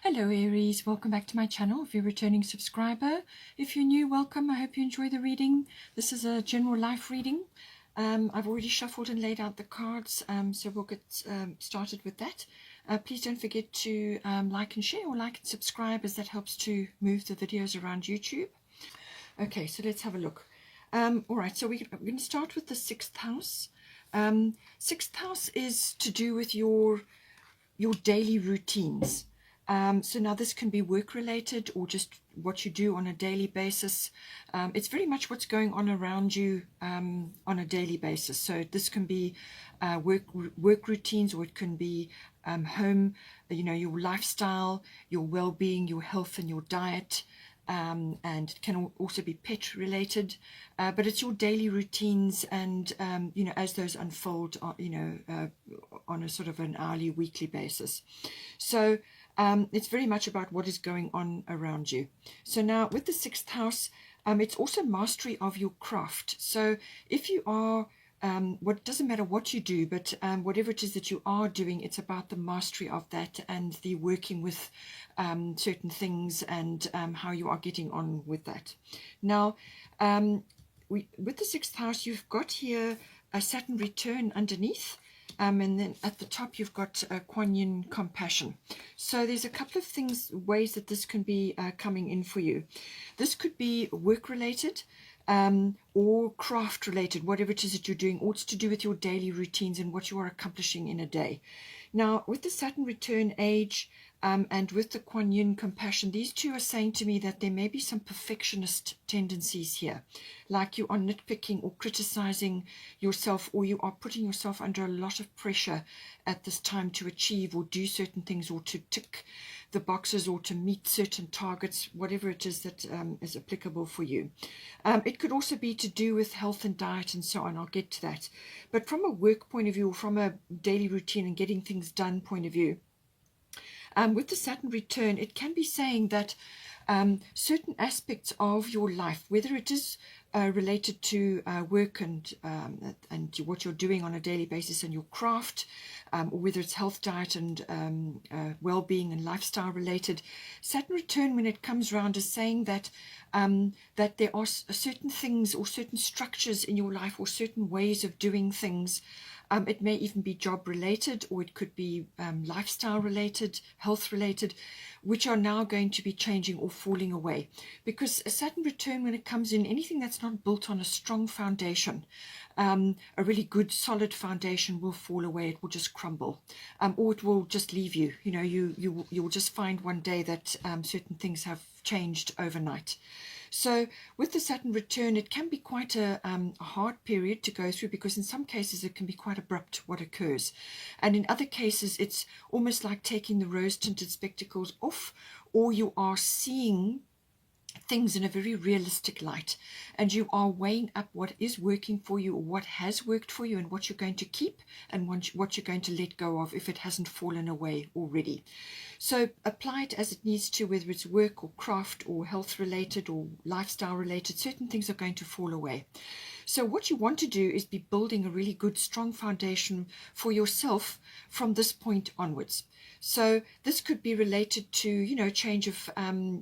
Hello Aries, welcome back to my channel. If you're a returning subscriber, if you're new, welcome. I hope you enjoy the reading. This is a general life reading. I've already shuffled and laid out the cards, so we'll get started with that. Please don't forget to like and share, or like and subscribe, as that helps to move the videos around YouTube. Okay, so let's have a look. All right, so we're going to start with the 6th house. 6th house is to do with your daily routines. So now this can be work related or just what you do on a daily basis. It's very much what's going on around you on a daily basis. So this can be work routines, or it can be home, your lifestyle, your well-being, your health and your diet. And it can also be pet related, but it's your daily routines, and as those unfold, on a sort of an hourly, weekly basis. So it's very much about what is going on around you. So now with the 6th house, it's also mastery of your craft. So if you are what doesn't matter what you do, but whatever it is that you are doing, it's about the mastery of that and the working with certain things, and how you are getting on with that. Now, with the 6th house, you've got here a Saturn return underneath, and then at the top you've got Kuan Yin compassion. So there's a couple of ways that this can be coming in for you. This could be work related, or craft related, whatever it is that you're doing, or it's to do with your daily routines and what you are accomplishing in a day. Now, with the Saturn return age, and with the Kuan Yin compassion, these two are saying to me that there may be some perfectionist tendencies here, like you are nitpicking or criticizing yourself, or you are putting yourself under a lot of pressure at this time to achieve or do certain things, or to tick the boxes, or to meet certain targets, whatever it is that is applicable for you. It could also be to do with health and diet and so on. I'll get to that. But from a work point of view, or from a daily routine and getting things done point of view, with the Saturn return, it can be saying that certain aspects of your life, whether it is related to work and what you're doing on a daily basis and your craft, or whether it's health, diet and well-being and lifestyle related, Saturn return, when it comes around, is saying that that there are certain things or certain structures in your life, or certain ways of doing things. It may even be job related, or it could be lifestyle related, health related, which are now going to be changing or falling away. Because a Saturn return, when it comes in, anything that's not built on a strong foundation, a really good solid foundation, will fall away. It will just crumble, or it will just leave you. You will just find one day that certain things have changed overnight. So with the Saturn return, it can be quite a hard period to go through, because in some cases it can be quite abrupt what occurs, and in other cases it's almost like taking the rose-tinted spectacles off, or you are seeing things in a very realistic light, and you are weighing up what is working for you, or what has worked for you, and what you're going to keep, and what you're going to let go of if it hasn't fallen away already. So apply it as it needs to, whether it's work or craft or health related or lifestyle related. Certain things are going to fall away. So what you want to do is be building a really good, strong foundation for yourself from this point onwards. So this could be related to, change of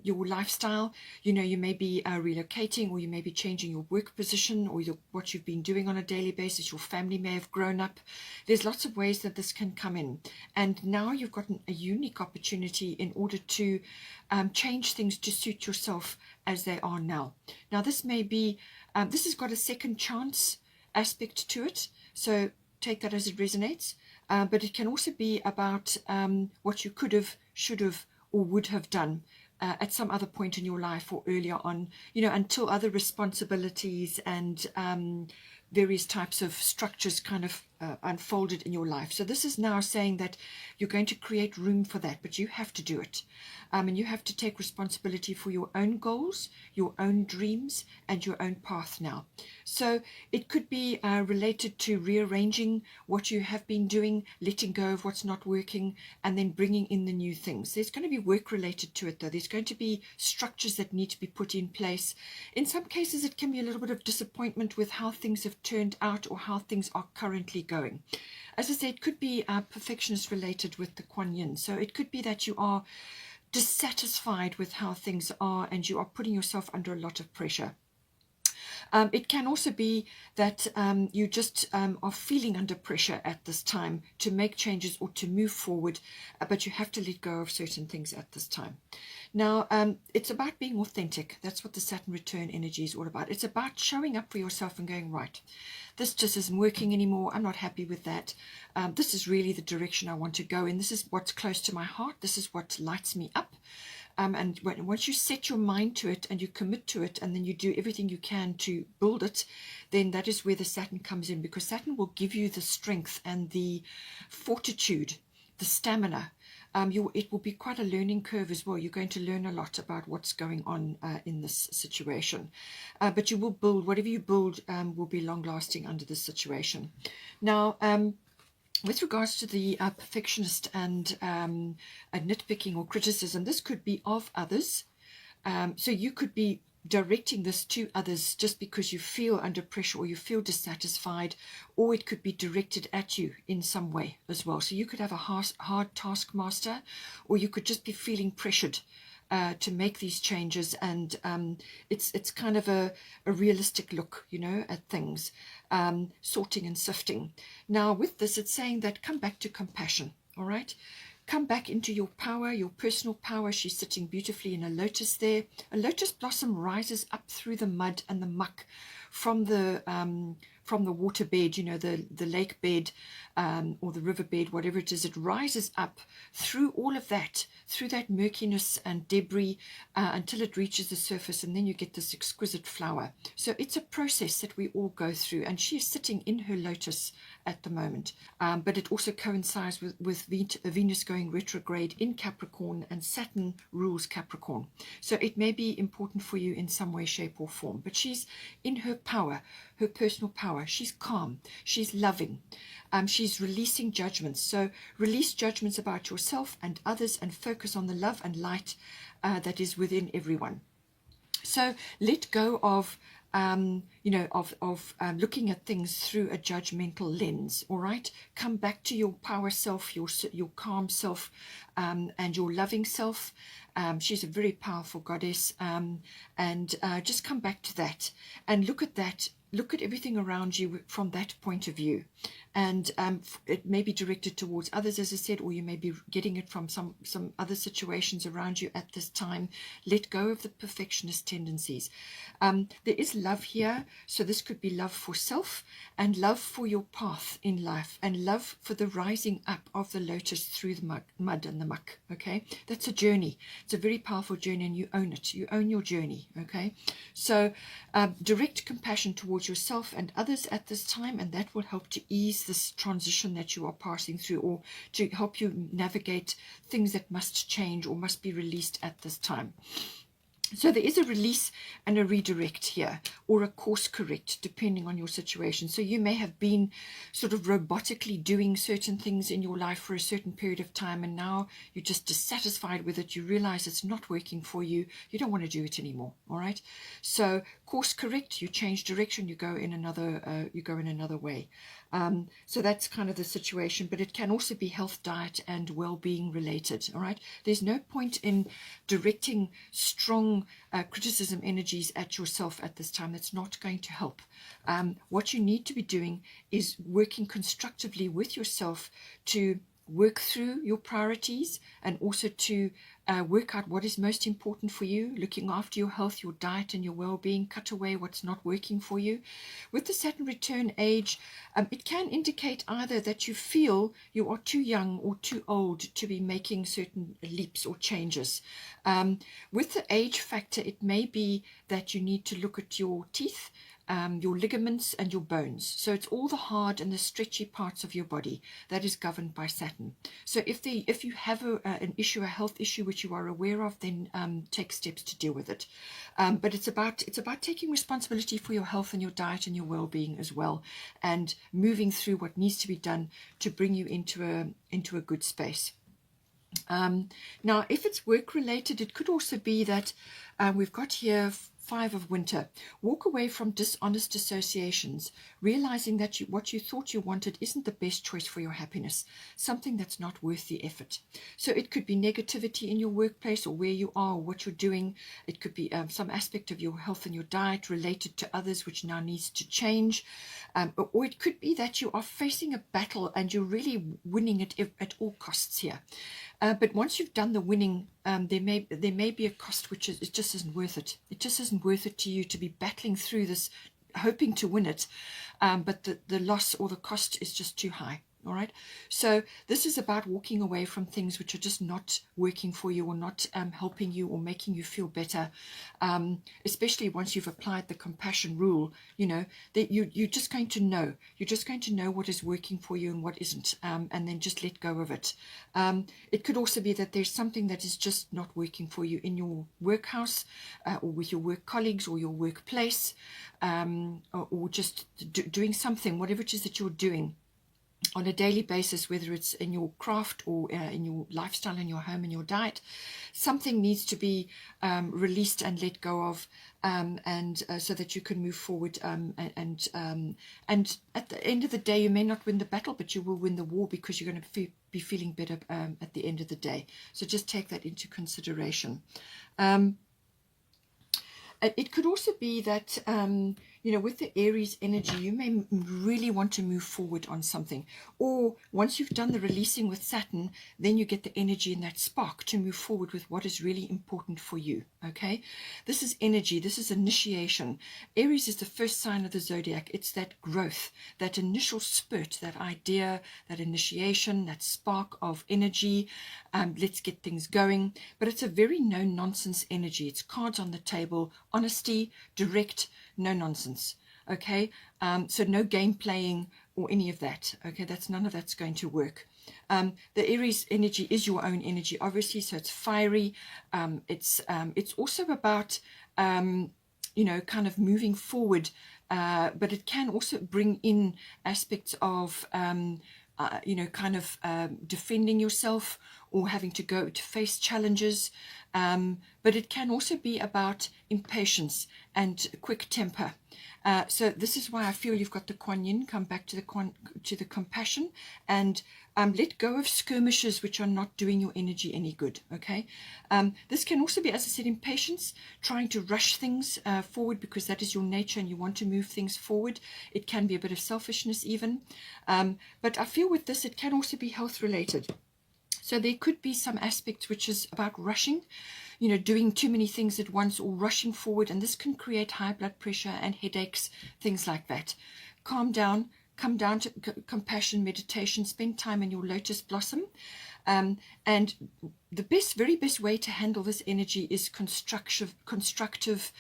your lifestyle. You may be relocating, or you may be changing your work position, or what you've been doing on a daily basis. Your family may have grown up. There's lots of ways that this can come in. And now you've got a unique opportunity in order to change things to suit yourself as they are now. Now this may be, this has got a second chance aspect to it. So take that as it resonates. But it can also be about what you could have, should have, or would have done at some other point in your life, or earlier on, until other responsibilities and various types of structures kind of unfolded in your life. So this is now saying that you're going to create room for that, but you have to do it. And you have to take responsibility for your own goals, your own dreams, and your own path now. So it could be related to rearranging what you have been doing, letting go of what's not working, and then bringing in the new things. There's going to be work related to it, though. There's going to be structures that need to be put in place. In some cases, it can be a little bit of disappointment with how things have turned out, or how things are currently going. As I said, it could be perfectionist related with the Kuan Yin. So it could be that you are dissatisfied with how things are, and you are putting yourself under a lot of pressure. It can also be that you just are feeling under pressure at this time to make changes or to move forward, but you have to let go of certain things at this time. Now, it's about being authentic. That's what the Saturn return energy is all about. It's about showing up for yourself and going, right, this just isn't working anymore. I'm not happy with that. This is really the direction I want to go in. This is what's close to my heart. This is what lights me up. And once you set your mind to it and you commit to it, and then you do everything you can to build it, then that is where the Saturn comes in, because Saturn will give you the strength and the fortitude, the stamina. It will be quite a learning curve as well. You're going to learn a lot about what's going on in this situation. But you will build, whatever you build will be long-lasting under this situation. Now, with regards to the perfectionist and nitpicking or criticism, this could be of others. So you could be directing this to others just because you feel under pressure or you feel dissatisfied, or it could be directed at you in some way as well. So you could have a hard taskmaster, or you could just be feeling pressured to make these changes, and it's kind of a realistic look, you know, at things, sorting and sifting. Now with this, it's saying that come back to compassion, all right? Come back into your power, your personal power. She's sitting beautifully in a lotus there. A lotus blossom rises up through the mud and the muck from the water bed, you know, the lake bed or the river bed, whatever it is. It rises up through all of that, through that murkiness and debris until it reaches the surface, and then you get this exquisite flower. So it's a process that we all go through, and she is sitting in her lotus at the moment. But it also coincides with Venus going retrograde in Capricorn, and Saturn rules Capricorn. So it may be important for you in some way, shape or form. But she's in her power, her personal power. She's calm. She's loving. She's releasing judgments. So release judgments about yourself and others, and focus on the love and light that is within everyone. So let go of looking at things through a judgmental lens. All right, come back to your power self, your calm self, and your loving self. She's a very powerful goddess, and just come back to that and look at that. Look at everything around you from that point of view, and it may be directed towards others, as I said, or you may be getting it from some other situations around you at this time. Let go of the perfectionist tendencies. There is love here, so this could be love for self and love for your path in life, and love for the rising up of the lotus through the mud and the muck. Okay, that's a journey. It's a very powerful journey, and you own it. You own your journey. Okay, so direct compassion towards yourself and others at this time, and that will help to ease this transition that you are passing through, or to help you navigate things that must change or must be released at this time. So there is a release and a redirect here, or a course correct, depending on your situation. So you may have been sort of robotically doing certain things in your life for a certain period of time, and now you're just dissatisfied with it. You realize it's not working for you. You don't want to do it anymore. All right. So course correct. You change direction. You go in another way. So that's kind of the situation, but it can also be health, diet, and well-being related. All right. There's no point in directing strong criticism energies at yourself at this time. That's not going to help. What you need to be doing is working constructively with yourself to work through your priorities, and also to work out what is most important for you, looking after your health, your diet, and your well-being. Cut away what's not working for you. With the Saturn return age, it can indicate either that you feel you are too young or too old to be making certain leaps or changes. With the age factor, it may be that you need to look at your teeth, your ligaments and your bones. So it's all the hard and the stretchy parts of your body that is governed by Saturn. So if you have an issue, a health issue which you are aware of, then take steps to deal with it. But it's about taking responsibility for your health and your diet and your well-being as well, and moving through what needs to be done to bring you into a good space. Now, if it's work related, it could also be that we've got here Five of Winter. Walk away from dishonest associations, realizing that what you thought you wanted isn't the best choice for your happiness, something that's not worth the effort. So it could be negativity in your workplace or where you are or what you're doing. It could be some aspect of your health and your diet related to others which now needs to change. Or it could be that you are facing a battle and you're really winning it at all costs here. But once you've done the winning, there may be a cost which it just isn't worth it. It just isn't worth it to you to be battling through this, hoping to win it, but the loss or the cost is just too high. All right. So this is about walking away from things which are just not working for you or not helping you or making you feel better. Especially once you've applied the compassion rule, you know, that you're just going to know. You're just going to know what is working for you and what isn't, and then just let go of it. It could also be that there's something that is just not working for you in your workhouse or with your work colleagues or your workplace, or just doing something, whatever it is that you're doing on a daily basis, whether it's in your craft or in your lifestyle, in your home, in your diet. Something needs to be released and let go of, and so that you can move forward. And at the end of the day, you may not win the battle, but you will win the war, because you're going to be feeling better at the end of the day. So just take that into consideration. It could also be that, you know, with the Aries energy, you may really want to move forward on something. Or once you've done the releasing with Saturn, then you get the energy and that spark to move forward with what is really important for you. Okay, this is energy. This is initiation. Aries is the first sign of the zodiac. It's that growth, that initial spurt, that idea, that initiation, that spark of energy. Let's get things going. But it's a very no-nonsense energy. It's cards on the table, honesty, direct, no nonsense. Okay, so no game playing or any of that. Okay, none of that's going to work. The Aries energy is your own energy, obviously, so it's fiery. It's also about you know, kind of moving forward, but it can also bring in aspects of you know, kind of defending yourself or having to go to face challenges. But it can also be about impatience and quick temper. So this is why I feel you've got the Kuan Yin. Come back to the compassion and let go of skirmishes which are not doing your energy any good. Okay. This can also be, as I said, impatience, trying to rush things forward because that is your nature and you want to move things forward. It can be a bit of selfishness even. But I feel with this, it can also be health related. So there could be some aspects which is about rushing, you know, doing too many things at once or rushing forward. And this can create high blood pressure and headaches, things like that. Calm down, come down to compassion, meditation, spend time in your lotus blossom. And the very best way to handle this energy is constructive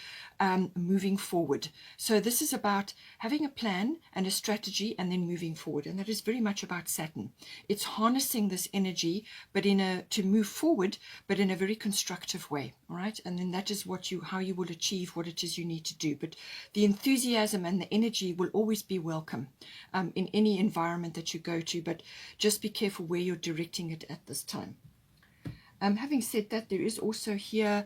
moving forward. So this is about having a plan and a strategy and then moving forward. And that is very much about Saturn. It's harnessing this energy, but to move forward, but in a very constructive way. All right. And then that is how you will achieve what it is you need to do. But the enthusiasm and the energy will always be welcome in any environment that you go to. But just be careful where you're directing it at this time. Having said that, there is also here,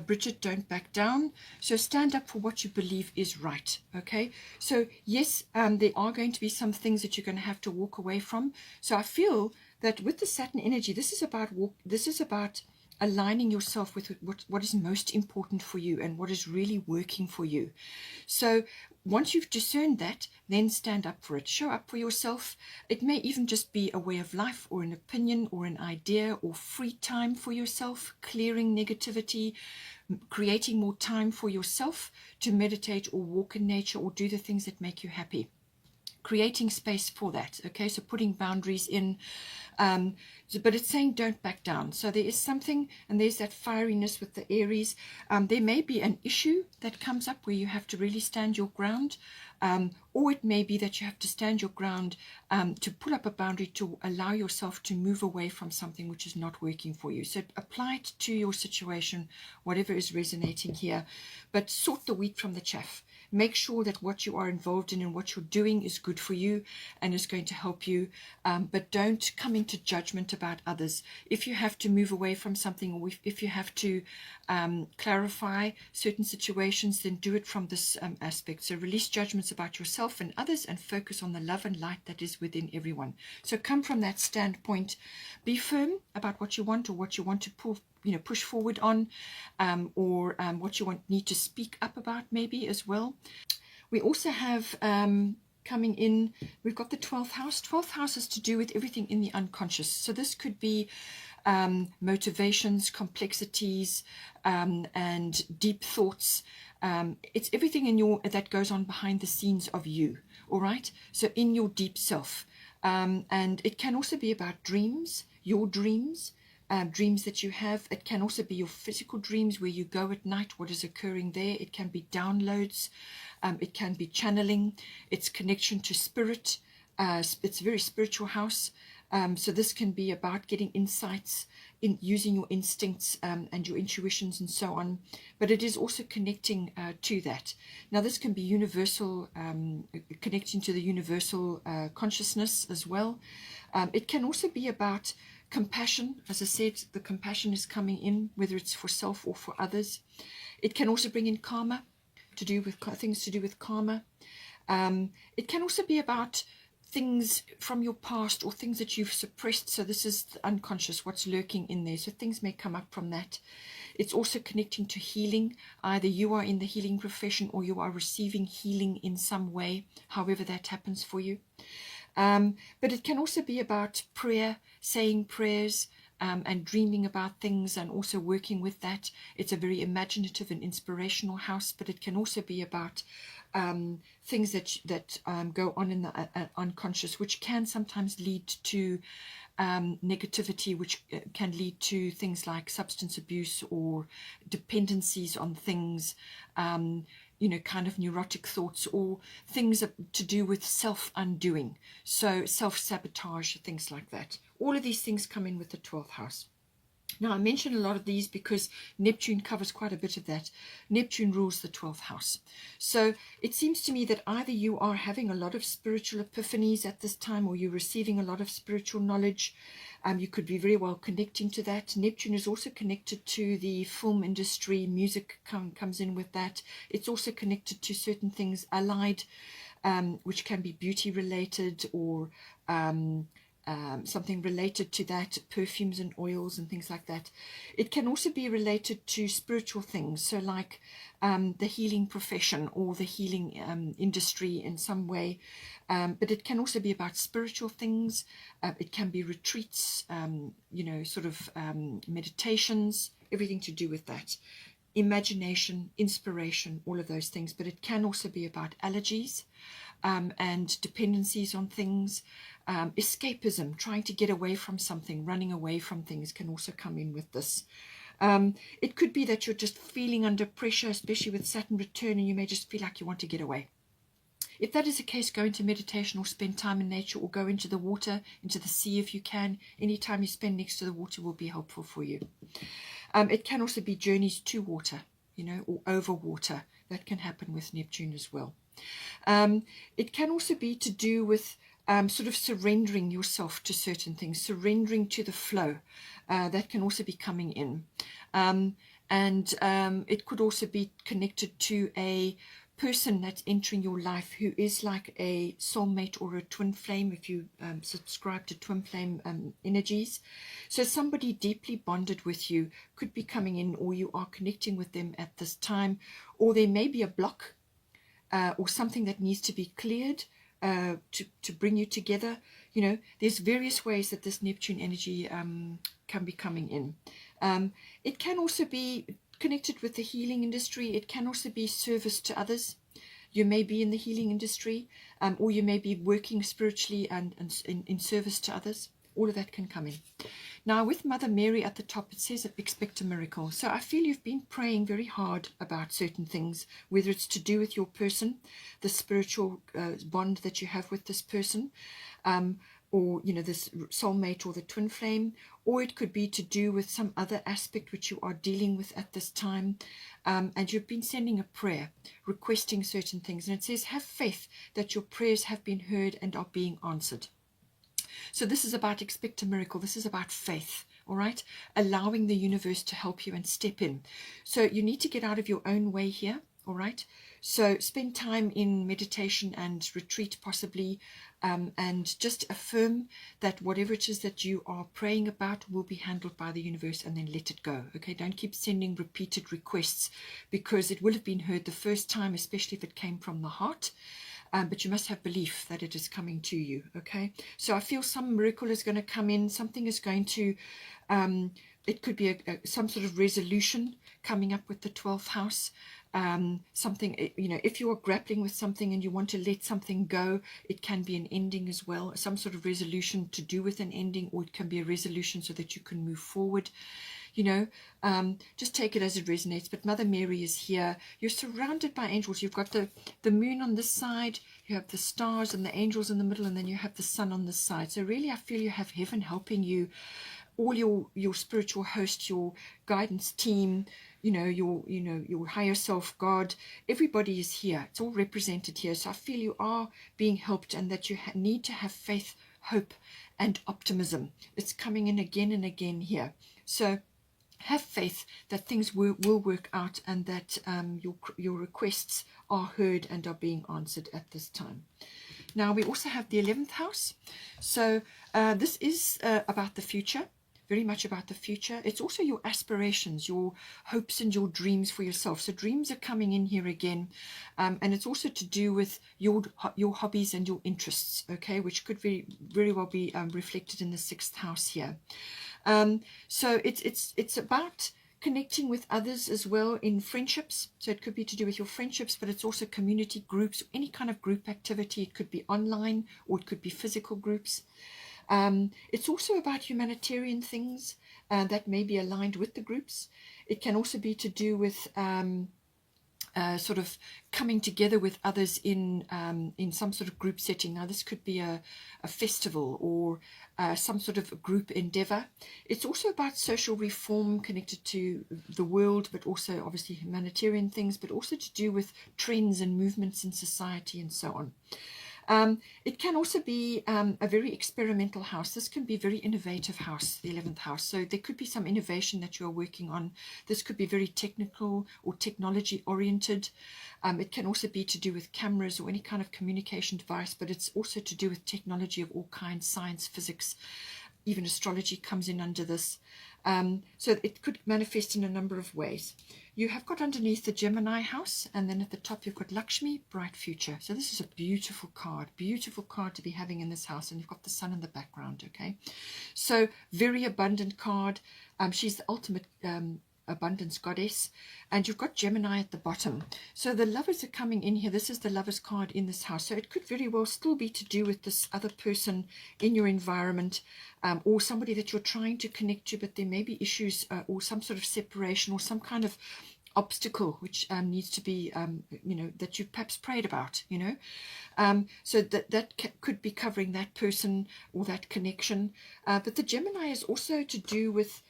Bridget, don't back down. So stand up for what you believe is right. Okay. So yes, there are going to be some things that you're going to have to walk away from. So I feel that with the Saturn energy, this is about aligning yourself with what is most important for you and what is really working for you. So once you've discerned that, then stand up for it. Show up for yourself. It may even just be a way of life or an opinion or an idea or free time for yourself, clearing negativity, creating more time for yourself to meditate or walk in nature or do the things that make you happy. Creating space for that. Okay, so putting boundaries in. But it's saying don't back down. So there is something, and there's that fieriness with the Aries. There may be an issue that comes up where you have to really stand your ground, or it may be that you have to stand your ground to put up a boundary to allow yourself to move away from something which is not working for you. So apply it to your situation, whatever is resonating here, but sort the wheat from the chaff. make sure that what you are involved in and what you're doing is good for you and is going to help you, but don't come into judgment about others. If you have to move away from something, or if you have to clarify certain situations, then do it from this aspect. So release judgments about yourself and others and focus on the love and light that is within everyone. So come from that standpoint, be firm about what you want, or what you want to push forward on, or what you need to speak up about maybe as well. We also have coming in, we've got the 12th house. 12th house is to do with everything in the unconscious. So this could be motivations, complexities, and deep thoughts. It's everything in that goes on behind the scenes of you, all right? So in your deep self. And it can also be about dreams, your dreams, dreams that you have. It can also be your physical dreams, where you go at night, what is occurring there. It can be downloads. It can be channeling. It's connection to spirit. It's a very spiritual house. So this can be about getting insights, in using your instincts and your intuitions and so on. But it is also connecting to that. Now this can be universal, connecting to the universal consciousness as well. It can also be about compassion. As I said, the compassion is coming in, whether it's for self or for others. It can also bring in karma, to do with things to do with karma. It can also be about things from your past, or things that you've suppressed. So this is the unconscious, what's lurking in there. So things may come up from that. It's also connecting to healing. Either you are in the healing profession, or you are receiving healing in some way, however that happens for you. But it can also be about prayer, saying prayers, and dreaming about things, and also working with that. It's a very imaginative and inspirational house, but it can also be about things that go on in the unconscious, which can sometimes lead to negativity, which can lead to things like substance abuse or dependencies on things, kind of neurotic thoughts, or things to do with self-undoing, so self-sabotage, things like that. All of these things come in with the 12th house. Now, I mentioned a lot of these because Neptune covers quite a bit of that. Neptune rules the 12th house. So it seems to me that either you are having a lot of spiritual epiphanies at this time, or you're receiving a lot of spiritual knowledge. You could be very well connecting to that. Neptune is also connected to the film industry. Music comes in with that. It's also connected to certain things allied, which can be beauty related, or something related to that, perfumes and oils and things like that. It can also be related to spiritual things, so like the healing profession or the healing industry in some way. But it can also be about spiritual things. It can be retreats, meditations, everything to do with that. Imagination, inspiration, all of those things. But it can also be about allergies and dependencies on things. Escapism, trying to get away from something, running away from things, can also come in with this. It could be that you're just feeling under pressure, especially with Saturn return, and you may just feel like you want to get away. If that is the case, go into meditation or spend time in nature, or go into the water, into the sea if you can. Any time you spend next to the water will be helpful for you. It can also be journeys to water, or over water. That can happen with Neptune as well. It can also be to do with sort of surrendering yourself to certain things, surrendering to the flow. That can also be coming in. And it could also be connected to a person that's entering your life who is like a soulmate or a twin flame, if you subscribe to twin flame energies. So somebody deeply bonded with you could be coming in, or you are connecting with them at this time, or there may be a block or something that needs to be cleared to bring you together. There's various ways that this Neptune energy can be coming in. It can also be connected with the healing industry. It can also be service to others. You may be in the healing industry, or you may be working spiritually and in service to others. All of that can come in. Now, with Mother Mary at the top, it says expect a miracle. So I feel you've been praying very hard about certain things, whether it's to do with your person, the spiritual bond that you have with this person, or, you know, this soulmate or the twin flame, or it could be to do with some other aspect which you are dealing with at this time. And you've been sending a prayer, requesting certain things. And it says, have faith that your prayers have been heard and are being answered. So this is about expect a miracle. This is about faith, all right? Allowing the universe to help you and step in. So you need to get out of your own way here, all right? So spend time in meditation and retreat possibly, and just affirm that whatever it is that you are praying about will be handled by the universe, and then let it go, okay? Don't keep sending repeated requests, because it will have been heard the first time, especially if it came from the heart. But you must have belief that it is coming to you, okay? So I feel some miracle is going to come in. Something is going to, it could be some sort of resolution coming up with the 12th house. Something, you know, if you are grappling with something and you want to let something go, it can be an ending as well, some sort of resolution to do with an ending, or it can be a resolution so that you can move forward. You know, just take it as it resonates. But Mother Mary is here. You're surrounded by angels. You've got the moon on this side, you have the stars and the angels in the middle, and then you have the sun on this side. So really I feel you have heaven helping you, all your spiritual host, your guidance team, you know, your higher self, God, everybody is here. It's all represented here. So I feel you are being helped, and that you need to have faith, hope, and optimism. It's coming in again and again here. So have faith that things will work out, and that your requests are heard and are being answered at this time. Now we also have the 11th house. So this is about the future. Very much about the future. It's also your aspirations, your hopes and your dreams for yourself. So dreams are coming in here again, and it's also to do with your hobbies and your interests, okay, which could very well be reflected in the 6th house here. So it's about connecting with others as well in friendships. So it could be to do with your friendships, but it's also community groups, any kind of group activity. It could be online, or it could be physical groups. It's also about humanitarian things that may be aligned with the groups. It can also be to do with sort of coming together with others in some sort of group setting. Now this could be a festival, or some sort of group endeavor. It's also about social reform connected to the world, but also obviously humanitarian things, but also to do with trends and movements in society and so on. It can also be a very experimental house. This can be a very innovative house, the 11th house. So there could be some innovation that you are working on. This could be very technical or technology oriented. It can also be to do with cameras or any kind of communication device, but it's also to do with technology of all kinds, science, physics, even astrology comes in under this. So it could manifest in a number of ways. You have got underneath the Gemini house, and then at the top you've got Lakshmi, bright future. So this is a beautiful card to be having in this house, and you've got the sun in the background, okay? So very abundant card. She's the ultimate abundance goddess, and you've got Gemini at the bottom. So the lovers are coming in here. This is the lovers card in this house. So it could very well still be to do with this other person in your environment, or somebody that you're trying to connect to, but there may be issues or some sort of separation or some kind of obstacle which needs to be you know, that you've perhaps prayed about, you know. So that could be covering that person or that connection. But the Gemini is also to do with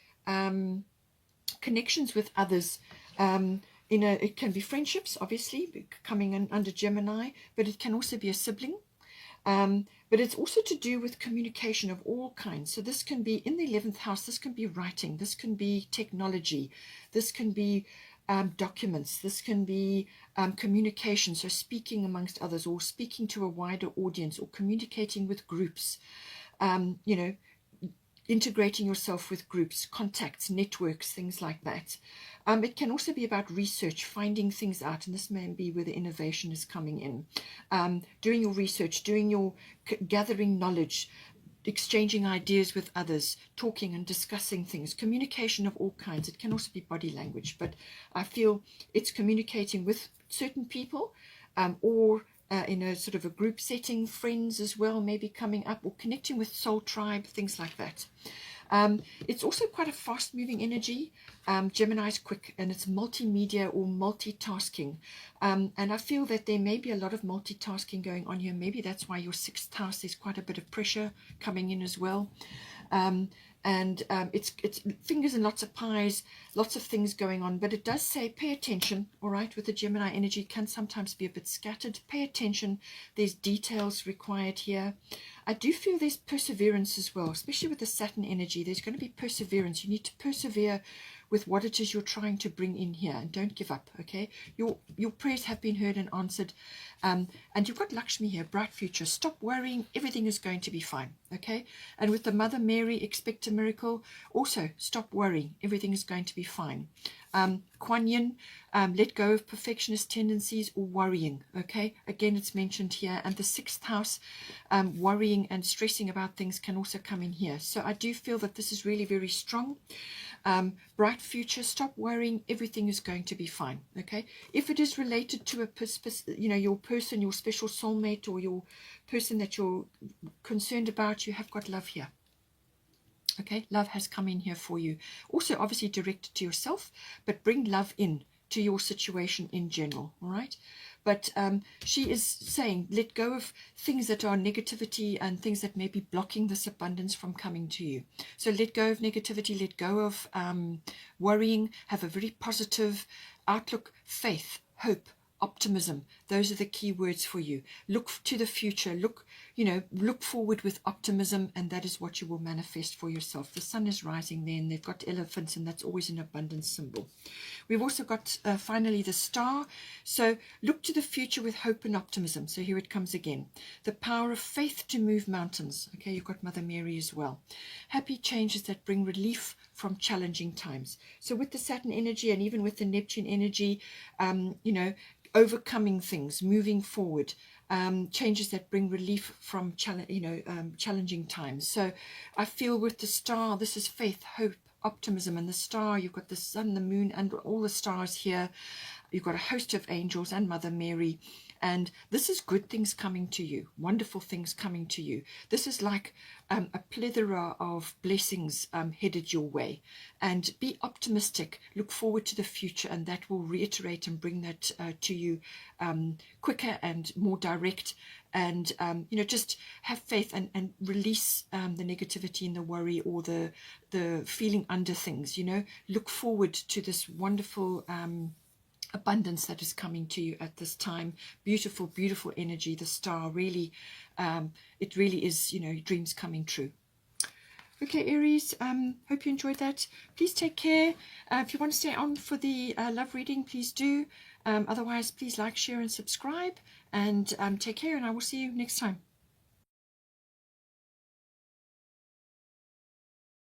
connections with others. It can be friendships, obviously, coming in under Gemini, but it can also be a sibling. But it's also to do with communication of all kinds. So this can be in the 11th house. This can be writing. This can be technology. This can be documents. This can be communication. So speaking amongst others, or speaking to a wider audience, or communicating with groups. You know, integrating yourself with groups, contacts, networks, things like that. It can also be about research, finding things out, and this may be where the innovation is coming in. Doing your research, gathering knowledge, exchanging ideas with others, talking and discussing things, communication of all kinds. It can also be body language, but I feel it's communicating with certain people, or in a sort of a group setting, friends as well, maybe coming up, or connecting with soul tribe, things like that. It's also quite a fast-moving energy. Gemini is quick, and it's multimedia or multitasking. And I feel that there may be a lot of multitasking going on here. Maybe that's why your sixth house, there's quite a bit of pressure coming in as well. It's fingers and lots of pies, lots of things going on, but it does say pay attention. All right, with the Gemini energy, can sometimes be a bit scattered. Pay attention. There's details required here. I do feel there's perseverance as well, especially with the Saturn energy. There's going to be perseverance. You need to persevere with what it is you're trying to bring in here, and don't give up. Okay, your prayers have been heard and answered. And you've got Lakshmi here, bright future. Stop worrying, everything is going to be fine. Okay, and with the Mother Mary, expect a miracle. Also, stop worrying, everything is going to be fine. Kuan Yin, let go of perfectionist tendencies or worrying. Okay, again, it's mentioned here. And the sixth house, worrying and stressing about things can also come in here. So I do feel that this is really very strong. Bright future, stop worrying, everything is going to be fine. Okay, if it is related to your person, your special soulmate, or your person that you're concerned about, you have got love here. Okay, love has come in here for you. Also, obviously directed to yourself, but bring love in to your situation in general. All right, but she is saying let go of things that are negativity and things that may be blocking this abundance from coming to you. So let go of negativity, let go of worrying, have a very positive outlook, faith, hope, optimism. Those are the key words for you. Look to the future, look forward with optimism, and that is what you will manifest for yourself. The sun is rising there, and they've got elephants, and that's always an abundance symbol. We've also got finally the star. So look to the future with hope and optimism. So here it comes again. The power of faith to move mountains. Okay, you've got Mother Mary as well. Happy changes that bring relief from challenging times. So with the Saturn energy and even with the Neptune energy, overcoming things, moving forward, changes that bring relief from challenging times. So I feel with the star, this is faith, hope, optimism, and the star, you've got the sun, the moon, and all the stars here. You've got a host of angels and Mother Mary, and this is good things coming to you, wonderful things coming to you. This is like a plethora of blessings headed your way. And be optimistic, look forward to the future, and that will reiterate and bring that to you quicker and more direct. And just have faith and release the negativity and the worry or the feeling under things. Look forward to this wonderful abundance that is coming to you at this time. Beautiful, beautiful energy. The star really, it really is, dreams coming true. Okay, Aries, hope you enjoyed that. Please take care. If you want to stay on for the love reading, please do. Otherwise, please like, share, and subscribe. And take care, and I will see you next time.